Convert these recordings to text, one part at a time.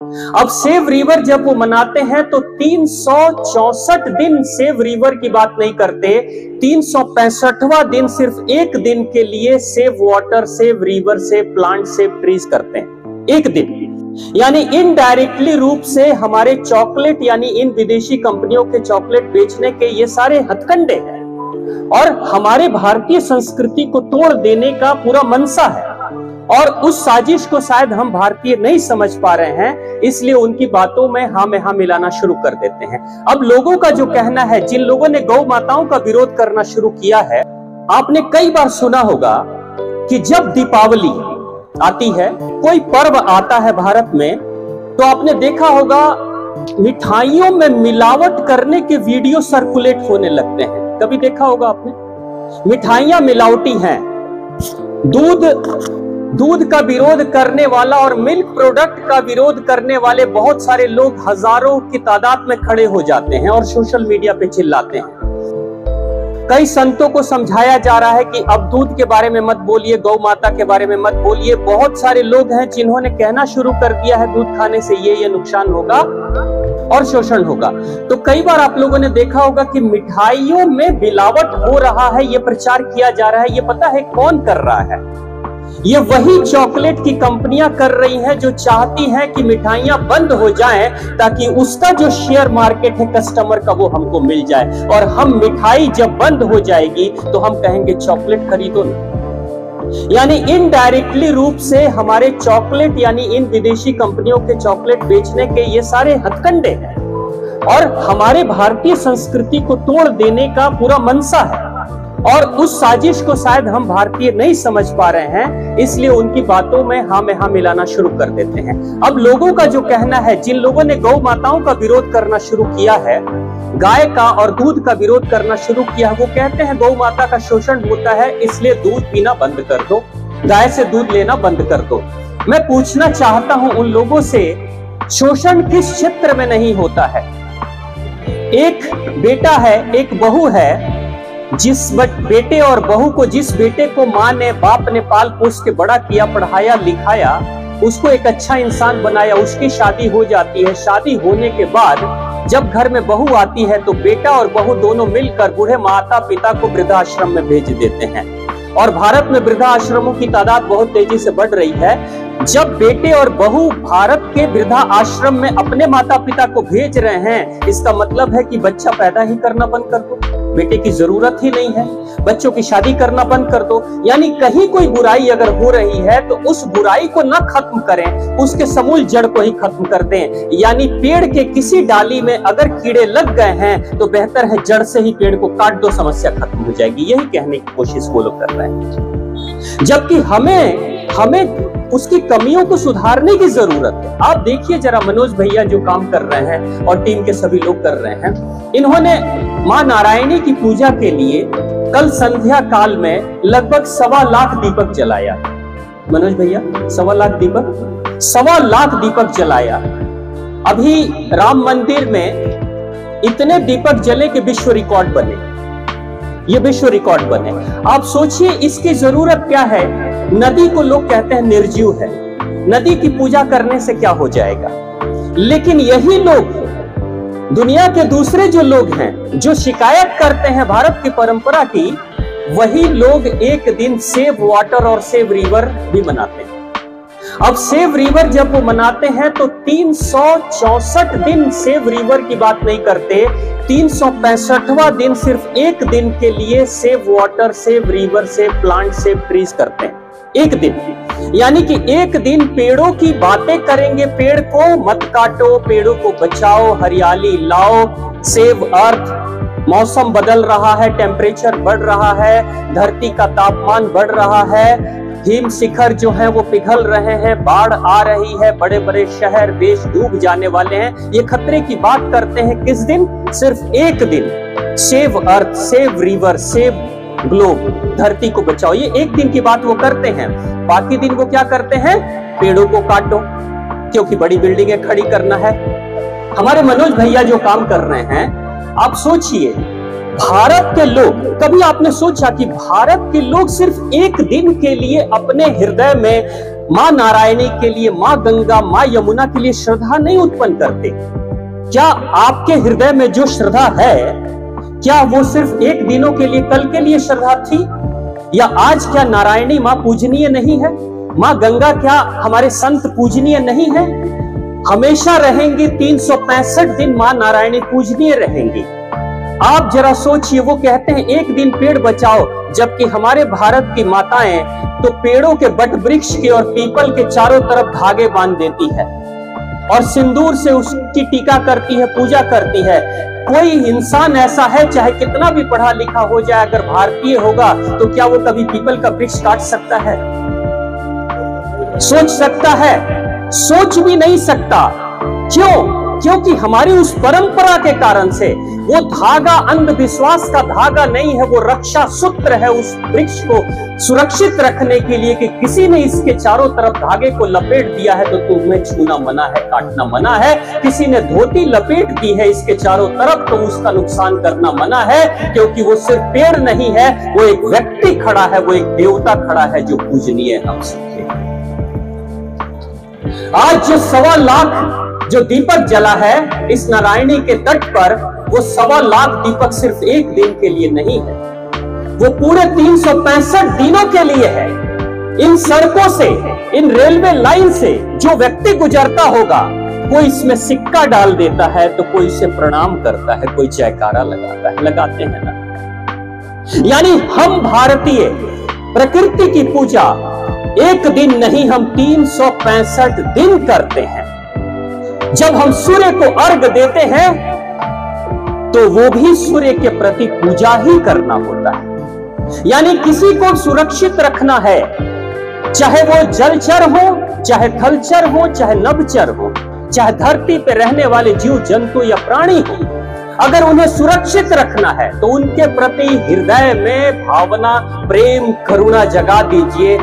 अब save river जब वो मनाते हैं तो 364 दिन सेव रिवर की बात नहीं करते, 365वां दिन सिर्फ एक दिन के लिए save water, save river, save plant, save trees करते हैं। एक दिन यानी इनडायरेक्टली रूप से हमारे चॉकलेट यानी इन विदेशी कंपनियों के चॉकलेट बेचने के ये सारे हथकंडे हैं और हमारे भारतीय संस्कृति को तोड़ देने का पूरा मनसा है। और उस साजिश को शायद हम भारतीय नहीं समझ पा रहे हैं, इसलिए उनकी बातों में हाँ में हाँ मिलाना शुरू कर देते हैं। अब लोगों का जो कहना है, जिन लोगों ने गौ माताओं का विरोध करना शुरू किया है, आपने कई बार सुना होगा कि जब दीपावली आती है, कोई पर्व आता है भारत में, तो आपने देखा होगा मिठाइयों में मिलावट करने के वीडियो सर्कुलेट होने लगते हैं। कभी देखा होगा आपने? मिठाइयां मिलावटी हैं। दूध का विरोध करने वाला और मिल्क प्रोडक्ट का विरोध करने वाले बहुत सारे लोग हजारों की तादाद में खड़े हो जाते हैं और सोशल मीडिया पे चिल्लाते हैं। कई संतों को समझाया जा रहा है कि अब दूध के बारे में मत बोलिए, गौ माता के बारे में मत बोलिए। बहुत सारे लोग हैं जिन्होंने कहना शुरू कर दिया है दूध खाने से ये नुकसान होगा और शोषण होगा। तो कई बार आप लोगों ने देखा होगा कि मिठाइयों में मिलावट हो रहा है, ये प्रचार किया जा रहा है। ये पता है कौन कर रहा है? ये वही चॉकलेट की कंपनियां कर रही हैं जो चाहती हैं कि मिठाइयां बंद हो जाएं ताकि उसका जो शेयर मार्केट है कस्टमर का वो हमको मिल जाए, और हम मिठाई जब बंद हो जाएगी तो हम कहेंगे चॉकलेट खरीदो ना। यानी इनडायरेक्टली रूप से हमारे चॉकलेट यानी इन विदेशी कंपनियों के चॉकलेट बेचने के ये सारे हथकंडे हैं और हमारे भारतीय संस्कृति को तोड़ देने का पूरा मनसा है। और उस साजिश को शायद हम भारतीय नहीं समझ पा रहे हैं, इसलिए उनकी बातों में हाँ मिलाना शुरू कर देते हैं। अब लोगों का जो कहना है, जिन लोगों ने गौ माताओं का विरोध करना शुरू किया है, गाय का और दूध का विरोध करना शुरू किया, वो कहते हैं गौ माता का शोषण होता है, इसलिए दूध पीना बंद कर दो, गाय से दूध लेना बंद कर दो। मैं पूछना चाहता हूं उन लोगों से, शोषण किस क्षेत्र में नहीं होता है? एक बेटा है, एक बहू है, जिस बेटे और बहू को, जिस बेटे को माँ ने, बाप ने पाल पोस के बड़ा किया, पढ़ाया लिखाया, उसको एक अच्छा इंसान बनाया, उसकी शादी हो जाती है। शादी होने के बाद जब घर में बहू आती है तो बेटा और बहू दोनों मिलकर बूढ़े माता पिता को वृद्धाश्रम में भेज देते हैं। और भारत में वृद्धाश्रमों की तादाद बहुत तेजी से बढ़ रही है। जब बेटे और बहू भारत के वृद्धा आश्रम में अपने माता पिता को भेज रहे हैं, इसका मतलब है कि बच्चा पैदा ही करना बंद कर दो, बेटे की जरूरत ही नहीं है, बच्चों की शादी करना बंद कर दो। यानी कहीं कोई बुराई अगर हो रही है तो उस बुराई को न खत्म करें, उसके समूल जड़ को ही खत्म कर दें। यानी पेड़ के किसी डाली में अगर कीड़े लग गए हैं तो बेहतर है जड़ से ही पेड़ को काट दो, समस्या खत्म हो जाएगी। यही कहने की कोशिश वो लोग कर रहे हैं, जबकि हमें उसकी कमियों को सुधारने की जरूरत है। आप देखिए जरा, मनोज भैया जो काम कर रहे हैं और टीम के सभी लोग कर रहे हैं, इन्होंने मां नारायणी की पूजा के लिए कल संध्या काल में लगभग 1.25 लाख दीपक जलाया। मनोज भैया 1.25 लाख दीपक जलाया। अभी राम मंदिर में इतने दीपक जले कि विश्व रिकॉर्ड बने, ये विश्व रिकॉर्ड बने। आप सोचिए इसकी जरूरत क्या है? नदी को लोग कहते हैं निर्जीव है, नदी की पूजा करने से क्या हो जाएगा? लेकिन यही लोग, दुनिया के दूसरे जो लोग हैं जो शिकायत करते हैं भारत की परंपरा की, वही लोग एक दिन सेव वाटर और सेव रिवर भी मनाते हैं। अब सेव रिवर जब वो मनाते हैं तो 364 दिन सेव रिवर की बात नहीं करते, 365वां दिन सिर्फ एक दिन के लिए save water, save river, save plant, save trees करते हैं। एक दिन यानी कि एक दिन पेड़ों की बातें करेंगे, पेड़ को मत काटो, पेड़ों को बचाओ, हरियाली लाओ, सेव अर्थ। मौसम बदल रहा है, टेम्परेचर बढ़ रहा है, धरती का तापमान बढ़ रहा है, हिम शिखर जो है वो पिघल रहे हैं, बाढ़ आ रही है, बड़े बड़े शहर देश डूब जाने वाले हैं। ये खतरे की बात करते हैं किस दिन? सिर्फ एक दिन। Save earth, save river, save globe, धरती को बचाओ, ये एक दिन की बात वो करते हैं। बाकी दिन वो क्या करते हैं? पेड़ों को काटो क्योंकि बड़ी बिल्डिंगें खड़ी करना है। हमारे मनोज भैया जो काम कर रहे हैं, आप सोचिए भारत के लोग, कभी आपने सोचा कि भारत के लोग सिर्फ एक दिन के लिए अपने हृदय में मां नारायणी के लिए, मां गंगा, मां यमुना के लिए श्रद्धा नहीं उत्पन्न करते? क्या आपके हृदय में जो श्रद्धा है, क्या वो सिर्फ एक दिनों के लिए, कल के लिए श्रद्धा थी? या आज क्या नारायणी मां पूजनीय नहीं है? मां गंगा क्या हमारे संत पूजनीय नहीं है? हमेशा रहेंगी, 365 दिन मां नारायणी पूजनीय रहेंगी। आप जरा सोचिए, वो कहते हैं एक दिन पेड़ बचाओ, जबकि हमारे भारत की माताएं तो पेड़ों के बट वृक्ष के और पीपल के चारों तरफ धागे बांध देती है और सिंदूर से उसकी टीका करती है, पूजा करती है। कोई इंसान ऐसा है, चाहे कितना भी पढ़ा लिखा हो जाए, अगर भारतीय होगा तो क्या वो कभी पीपल का वृक्ष काट सकता है? सोच सकता है? सोच भी नहीं सकता। क्यों? क्योंकि हमारी उस परंपरा के कारण से वो धागा अंधविश्वास का धागा नहीं है, वो रक्षा सूत्र है उस वृक्ष को सुरक्षित रखने के लिए कि किसी ने इसके चारों तरफ धागे को लपेट दिया है तो तुम्हें छूना मना है, काटना मना है। किसी ने धोती लपेट दी है इसके चारों तरफ तो उसका नुकसान करना मना है, क्योंकि वो सिर्फ पेड़ नहीं है, वो एक व्यक्ति खड़ा है, वो एक देवता खड़ा है जो पूजनीय है हम सबके। आज जो 1.25 लाख जो दीपक जला है इस नारायणी के तट पर, वो 1.25 लाख दीपक सिर्फ एक दिन के लिए नहीं है, वो पूरे 365 दिनों के लिए है। इन सड़कों से, इन रेलवे लाइन से जो व्यक्ति गुजरता होगा, कोई इसमें सिक्का डाल देता है तो कोई इसे प्रणाम करता है, कोई जयकारा लगाता है, लगाते हैं ना। यानी हम भारतीय प्रकृति की पूजा एक दिन नहीं, हम 365 दिन करते हैं। जब हम सूर्य को अर्घ देते हैं तो वो भी सूर्य के प्रति पूजा ही करना होता है। यानी किसी को सुरक्षित रखना है, चाहे वो जलचर हो, चाहे थलचर हो, चाहे नभचर हो, चाहे धरती पे रहने वाले जीव जंतु या प्राणी हो, अगर उन्हें सुरक्षित रखना है तो उनके प्रति हृदय में भावना, प्रेम, करुणा जगा दीजिए।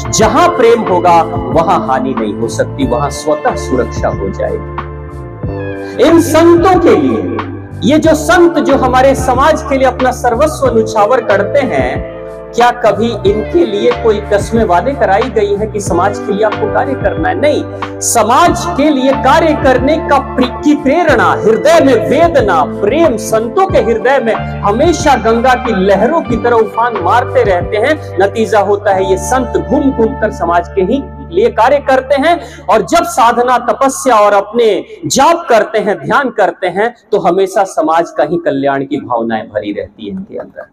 जहां प्रेम होगा वहां हानि नहीं हो सकती, वहां स्वतः सुरक्षा हो जाएगी। इन संतों के लिए, ये जो संत जो हमारे समाज के लिए अपना सर्वस्व न्यौछावर करते हैं, क्या कभी इनके लिए कोई कस्में वादे कराई गई है कि समाज के लिए आपको कार्य करना है? नहीं, समाज के लिए कार्य करने की प्रेरणा, हृदय में वेदना, प्रेम संतों के हृदय में हमेशा गंगा की लहरों की तरह उफान मारते रहते हैं। नतीजा होता है ये संत घूम घूम कर समाज के ही लिए कार्य करते हैं, और जब साधना, तपस्या और अपने जाप करते हैं, ध्यान करते हैं, तो हमेशा समाज का ही कल्याण की भावनाएं भरी रहती है इनके अंदर।